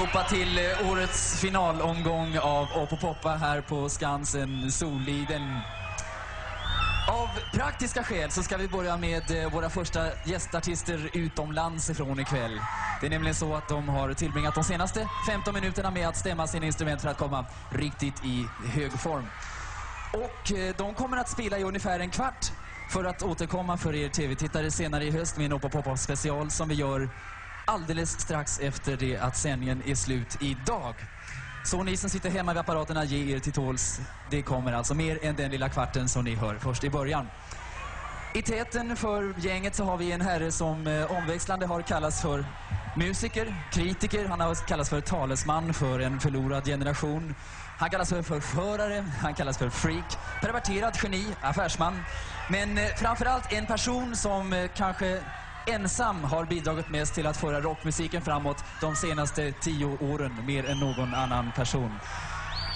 allihopa till årets finalomgång av Op och Poppa här på Skansen Soliden. Av praktiska skäl så ska vi börja med våra första gästartister utomlands ifrån ikväll. Det är nämligen så att de har tillbringat de senaste 15 minuterna med att stämma sina instrument för att komma riktigt i hög form. Och de kommer att spela i ungefär en kvart för att återkomma för er tv-tittare senare i höst med en Op och Poppa special som vi gör alldeles strax efter det att sändningen är slut idag. Så ni som sitter hemma vid apparaterna, ge er till tåls. Det kommer alltså mer än den lilla kvarten som ni hör först i början. I täten för gänget så har vi en herre som omväxlande har kallats för musiker, kritiker. Han har kallats för talesman för en förlorad generation. Han kallas för förförare, han kallas för freak, perverterad geni, affärsman. Men framförallt en person som kanske ensam har bidragit mest till att föra rockmusiken framåt de senaste 10 åren, mer än någon annan person.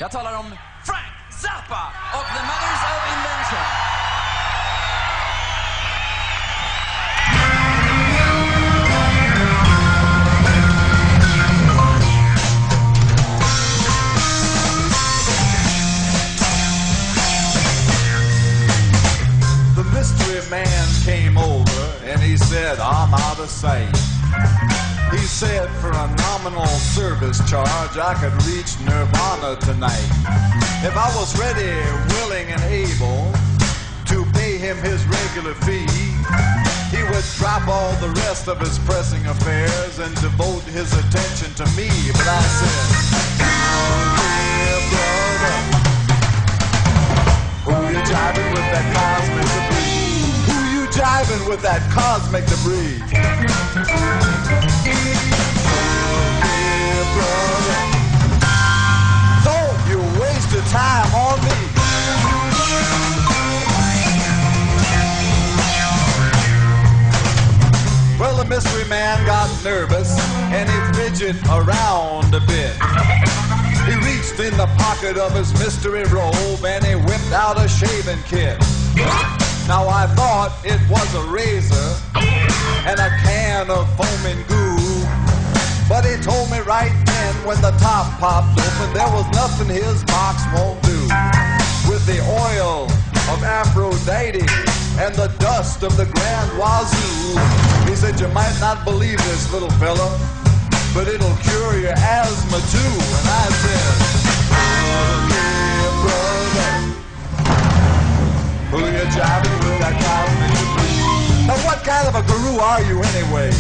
Jag talar om Frank Zappa och The Mothers of Invention. The mystery man came over and he said, I'm out of sight. He said for a nominal service charge I could reach Nirvana tonight. If I was ready, willing and able to pay him his regular fee, he would drop all the rest of his pressing affairs and devote his attention to me. But I said, oh dear brother, who you jiving with that cosmic debris? Who you jiving with that cosmic debris? Oh dear brother, don't you waste your time on me. Well, the mystery man got nervous and he fidgeted around a bit. He reached in the pocket of his mystery robe and he whipped out a shaving kit. Now I thought it was a razor and a can of foaming goo, but he told me right then when the top popped open there was nothing his box won't do. With the oil of Aphrodite and the dust of the Grand Wazoo, he said, you might not believe this, little fella, but it'll cure your asthma too. And I said, oh dear brother, who you jiving with that cosmic debris? Now what kind of a guru are you anyway?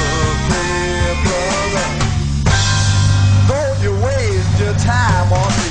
Oh dear brother, don't you waste your time on me.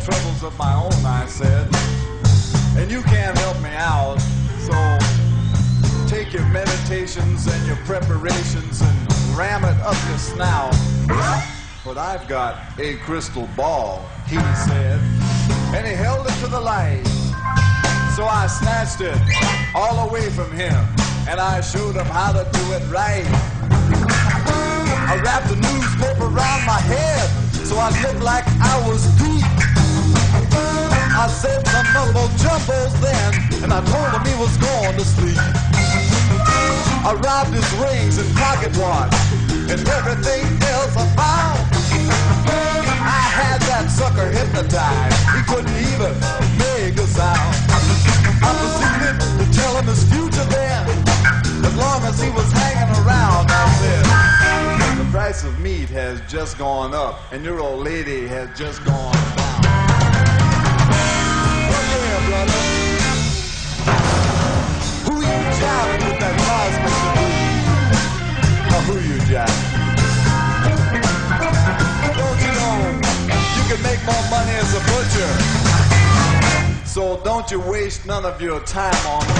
troubles of my own, I said. And you can't help me out, so take your meditations and your preparations and ram it up your snout. But I've got a crystal ball, he said, and he held it to the light. So I snatched it all away from him, and I showed him how to do it right. I wrapped the newspaper around my head, so I looked like I was deep. I said some mumbo jumbos then, and I told him he was going to sleep. I robbed his rings and pocket watch, and everything else I found. I had that sucker hypnotized, he couldn't even make a sound. I proceeded to tell him his future then, as long as he was hanging around. I said, the price of meat has just gone up, and your old lady has just gone down. Well, yeah, brother. Who you jiving with that Cosmik Debris? Or who you jiving? Don't you know, you can make more money as a butcher. So don't you waste none of your time on me.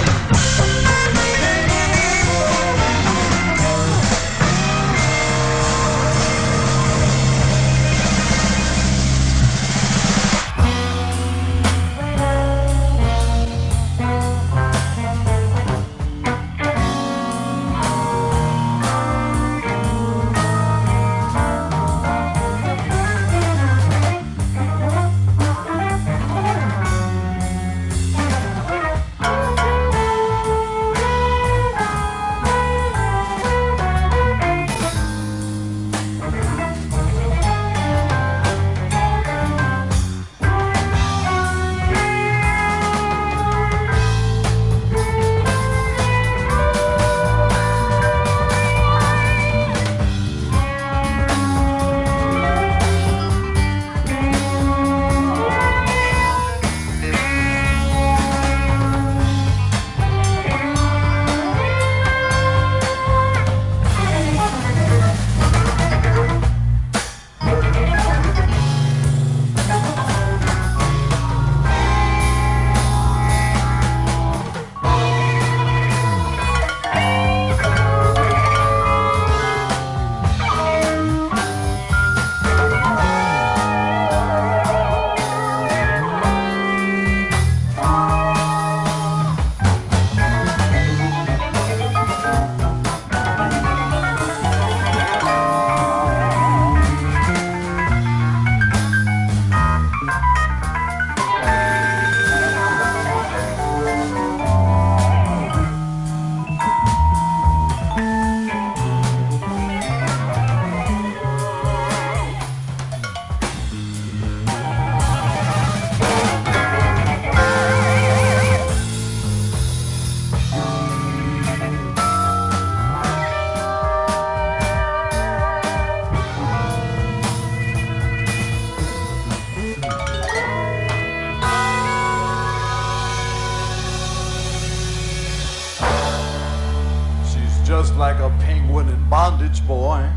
Like a penguin in bondage, boy.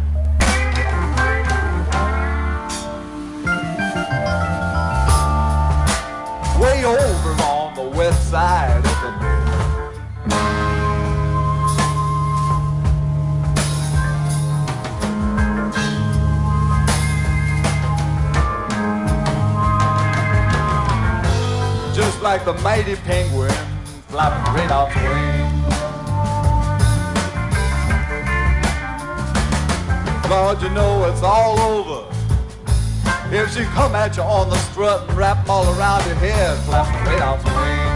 Way over on the west side of the bed. Just like the mighty penguin flapping great off wings. Lord, you know it's all over if she come at you on the strut and wrap all around your head, flapping right out some wings.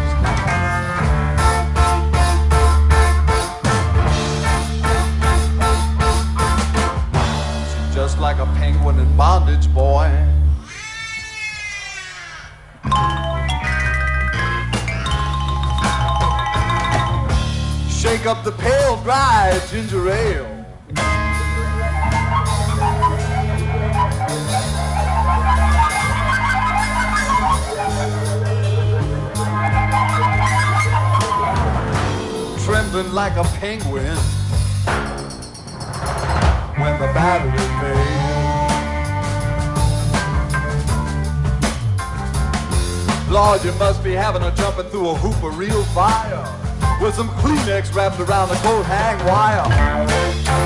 She's just like a penguin in bondage, boy. Shake up the pale, dry ginger ale. Trembling like a penguin when the battery fails. Lord, you must be having a jumping through a hoop of real fire with some Kleenex wrapped around the coat hang wire.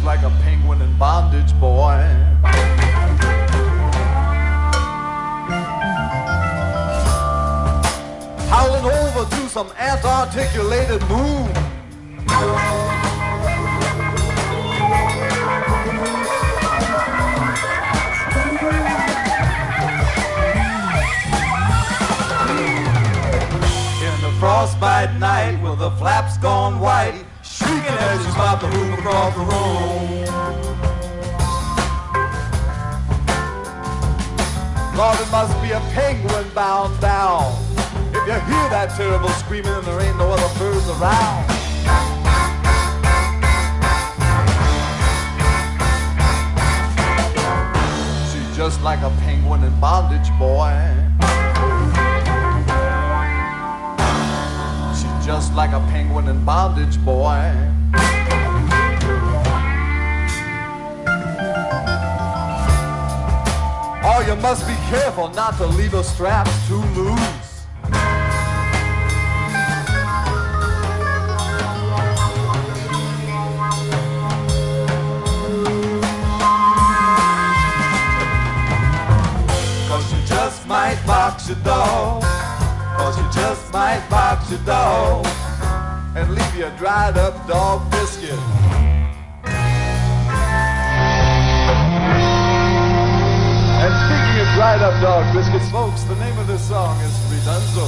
Like a penguin in bondage, boy. Howling over to some ant-articulated moon. In the frostbite night with the flaps gone white, shrieking as she's about to move across the room. Lord, it must be a penguin bound down. If you hear that terrible screaming and there ain't no other birds around. She's just like a penguin in bondage, boy. Just like a penguin in bondage, boy. Oh, you must be careful not to leave the straps too loose. Cause you just might box your dog. Cause you just might box your dog and leave you a dried up dog biscuit. And speaking of dried up dog biscuits, folks, the name of this song is Redunzo.